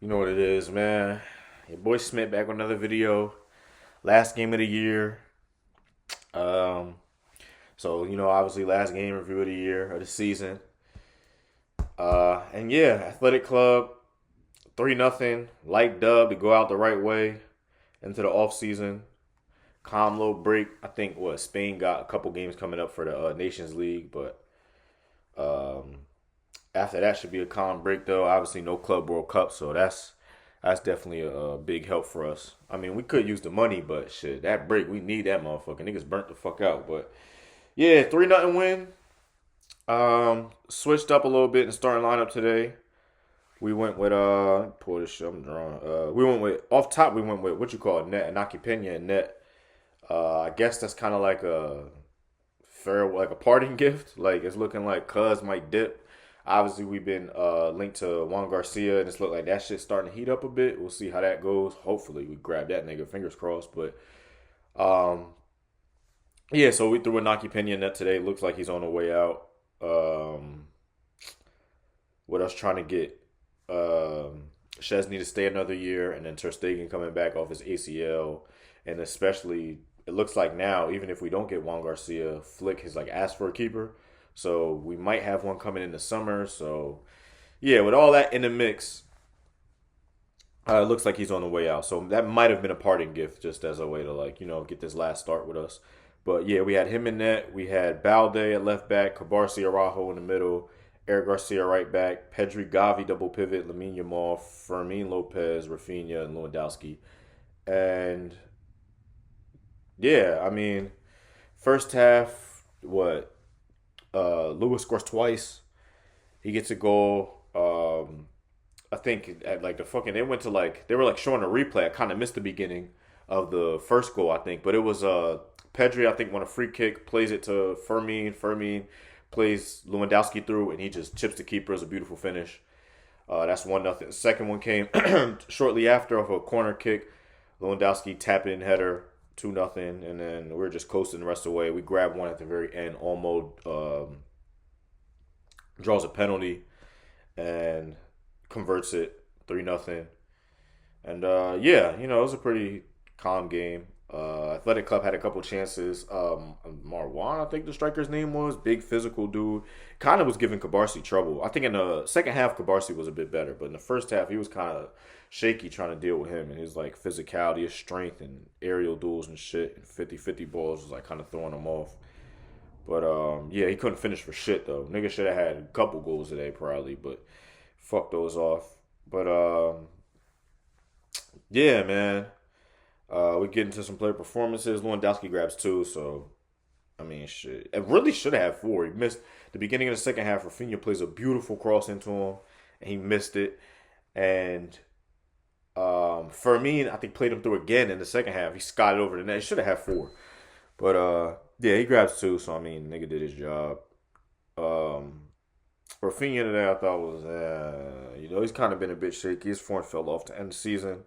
You know what it is, man. Your boy Smith back with another video. Last game of the year. Um, obviously last game review of the year of the season. And yeah, Athletic Club 3-0 light dub to go out the right way into the off season. Calm low break. I think what Spain got a couple games coming up for the Nations League, but um, after that should be a calm break though. Obviously no Club World Cup, so that's definitely a big help for us. I mean, we could use the money, but shit, that break we need that motherfucker. Niggas burnt the fuck out, but yeah, 3-0 win. Switched up a little bit in the starting lineup today. We went with pull this shit. I'm drawing. We went with off top. We went with what you call it, net, Anaki Pena and net. I guess that's kind of like a fair, like a parting gift. Like it's looking like Cuz might dip. Obviously, we've been linked to Juan Garcia, and it's looked like that shit's starting to heat up a bit. We'll see how that goes. Hopefully, we grab that nigga. Fingers crossed. But um, yeah, so we threw a Naki Pena net today. Looks like he's on the way out. Um, what else trying to get? Chesney to stay another year, and then Ter Stegen coming back off his ACL, and especially it looks like now, even if we don't get Juan Garcia, Flick has like asked for a keeper, so we might have one coming in the summer. So yeah, with all that in the mix, it looks like he's on the way out. So that might have been a parting gift, just as a way to get this last start with us. But yeah, we had him in net. We had Balde at left back, Cabarci Araujo in the middle, Eric Garcia right back, Pedri Gavi double pivot, Lamine Yamal, Fermin Lopez, Rafinha, and Lewandowski. And yeah, I mean, first half, what? Lewis scores twice. He gets a goal. I think at like the fucking they were like showing a replay. I kind of missed the beginning of the first goal, I think, but it was Pedri. I think won a free kick, plays it to Fermin. Fermin plays Lewandowski through, and he just chips the keeper. It's a beautiful finish. That's 1-0. Second one came shortly after off a corner kick. Lewandowski tap in header, 2-0, and then we're just coasting the rest of the way. We grabbed one at the very end. Almost draws a penalty and converts it 3-0. And yeah, it was a pretty calm game. Athletic Club had a couple chances. Marwan, I think the striker's name was, big physical dude, kind of was giving Cabarsi trouble. I think in the second half, Cabarsi was a bit better, but in the first half, he was kind of shaky trying to deal with him and his like physicality, his strength, and aerial duels and shit. And 50-50 balls was like kind of throwing him off. But yeah, he couldn't finish for shit though. Nigga should have had a couple goals today probably, but fuck those off. But yeah, man. We get into some player performances. Lewandowski grabs two, so I mean, shit. It really should have had four. He missed the beginning of the second half. Rafinha plays a beautiful cross into him, and he missed it. And Fermin, I think, played him through again in the second half. He scotted over the net. He should have had four, but yeah, he grabs two. So I mean, nigga did his job. Um, Rafinha today, I thought was, he's kind of been a bit shaky. His form fell off to end the season.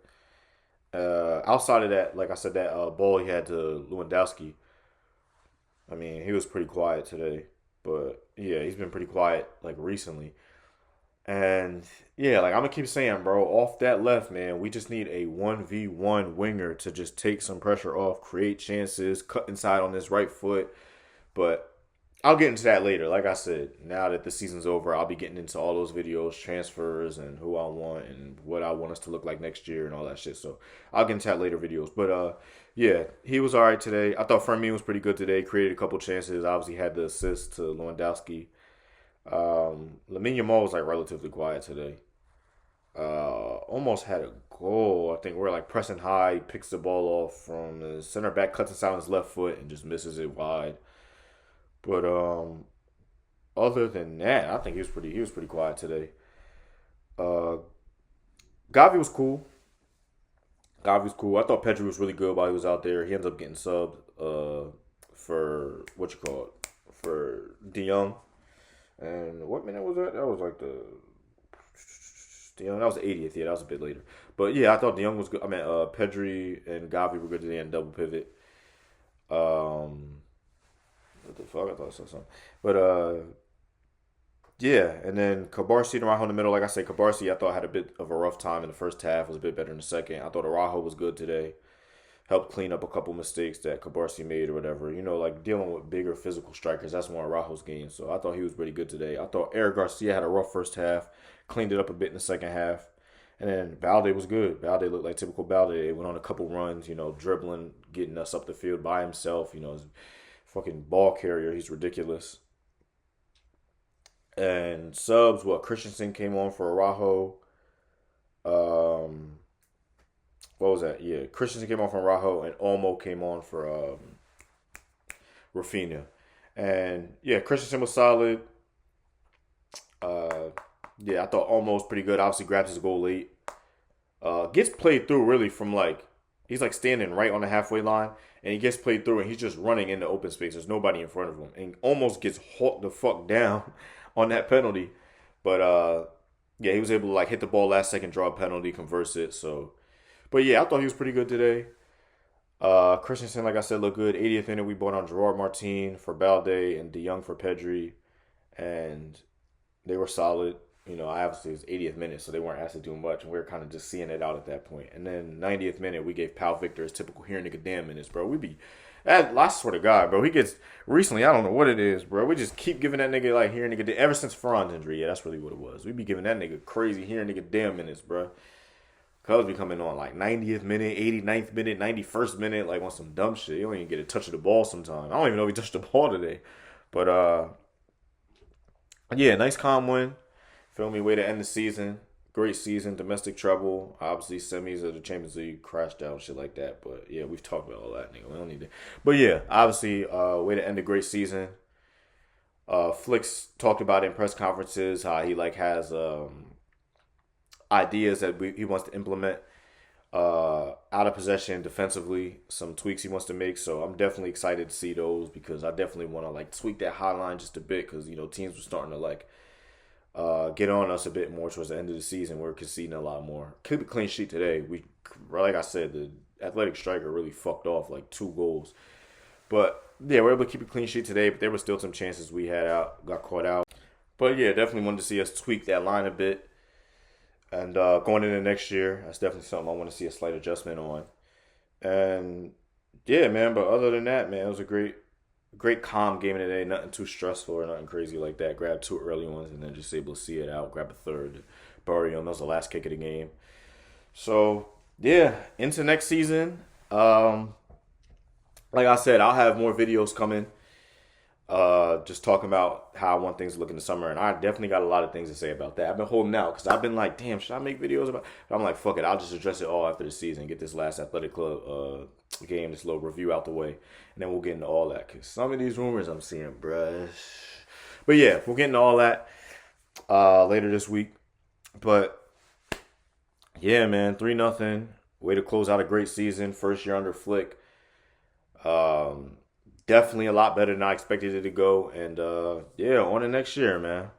Outside of that, like I said, that ball he had to Lewandowski, I mean, he was pretty quiet today. But yeah, he's been pretty quiet like recently. And yeah, like I'm gonna keep saying, bro, off that left, man, we just need a 1v1 winger to just take some pressure off, create chances, cut inside on this right foot. But I'll get into that later. Like I said, now that the season's over, I'll be getting into all those videos, transfers, and who I want and what I want us to look like next year and all that shit. So I'll get into that later videos. But yeah, he was all right today. I thought Fermin was pretty good today. Created a couple chances. Obviously had the assist to Lewandowski. Lamine Yamal was like relatively quiet today. Almost had a goal. I think we're like pressing high. He picks the ball off from the center back, cuts inside on his left foot, and just misses it wide. But other than that, I think he was pretty quiet today. Uh, Gavi was cool. Gavi was cool. I thought Pedri was really good while he was out there. He ends up getting subbed for what you call it for De Jong. And what minute was that? That was like De Jong. That was the 80th. Yeah, that was a bit later. But yeah, I thought De Jong was good. I mean, Pedri and Gavi were good today in double pivot. Um, what the fuck? I thought I saw something. But yeah, and then Cabarsi and Araujo in the middle. Like I said, Cabarsi I thought had a bit of a rough time in the first half. Was a bit better in the second. I thought Araujo was good today. Helped clean up a couple mistakes that Cabarsi made or whatever. You know, like dealing with bigger physical strikers. That's one of Araujo's games. So I thought he was pretty good today. I thought Eric Garcia had a rough first half. Cleaned it up a bit in the second half. And then Balde was good. Balde looked like typical Balde. He went on a couple runs, you know, dribbling, getting us up the field by himself. You know, his fucking ball carrier. He's ridiculous. And subs, what Christensen came on for Araujo. Um, what was that? Yeah, Christensen came on for Araujo, and Olmo came on for Rafinha. And yeah, Christensen was solid. Uh, yeah, I thought Olmo was pretty good. Obviously, grabbed his goal late. Gets played through really from like he's like standing right on the halfway line, and he gets played through, and he's just running into open space. There's nobody in front of him, and almost gets hawked the fuck down on that penalty. But yeah, he was able to like hit the ball last second, draw a penalty, converse it. So, but yeah, I thought he was pretty good today. Christensen, like I said, looked good. 80th minute, we brought on Gerard Martin for Balde and De Jong for Pedri, and they were solid. You know, obviously it was 80th minute, so they weren't asked to do much, and we were kind of just seeing it out at that point. And then 90th minute, we gave Pal Victor his typical here nigga damn minutes, bro. I swear to God, bro, he gets, recently, I don't know what it is, bro. We just keep giving that nigga, like, here nigga, ever since Ferran's injury, yeah, that's really what it was. We be giving that nigga crazy here nigga damn minutes, bro. Cubs be coming on, like, 90th minute, 89th minute, 91st minute, like, on some dumb shit. You don't even get a touch of the ball sometimes. I don't even know if he touched the ball today. But, yeah, nice calm win. Feel me? Way to end the season. Great season. Domestic trouble. Obviously, semis of the Champions League crashed out, shit like that. But yeah, we've talked about all that, nigga. We don't need to. But yeah, obviously, way to end a great season. Flicks talked about in press conferences how he like has ideas that he wants to implement out of possession defensively. Some tweaks he wants to make. So I'm definitely excited to see those because I definitely want to like tweak that high line just a bit because you know teams were starting to like get on us a bit more towards the end of the season. We're conceding a lot more. Keep a clean sheet today. We, like I said, the athletic striker really fucked off like 2 goals. But yeah, we're able to keep a clean sheet today. But there were still some chances we had got caught out. But yeah, definitely wanted to see us tweak that line a bit. And going into next year, that's definitely something I want to see a slight adjustment on. And yeah, man. But other than that, man, it was a great calm game today. Nothing too stressful or nothing crazy like that. Grab 2 early ones and then just able to see it out. Grab a third, bury them. That was the last kick of the game. So yeah, into next season. Like I said, I'll have more videos coming. Just talking about how I want things to look in the summer, and I definitely got a lot of things to say about that. I've been holding out because I've been like, damn, should I make videos about? But I'm like, fuck it, I'll just address it all after the season. Get this last athletic club game, this little review out the way, and then we'll get into all that. Cause some of these rumors I'm seeing, bruh. But yeah, we'll get into all that later this week. But yeah, man, 3-0. Way to close out a great season. First year under Flick. Definitely a lot better than I expected it to go. And yeah, on to next year, man.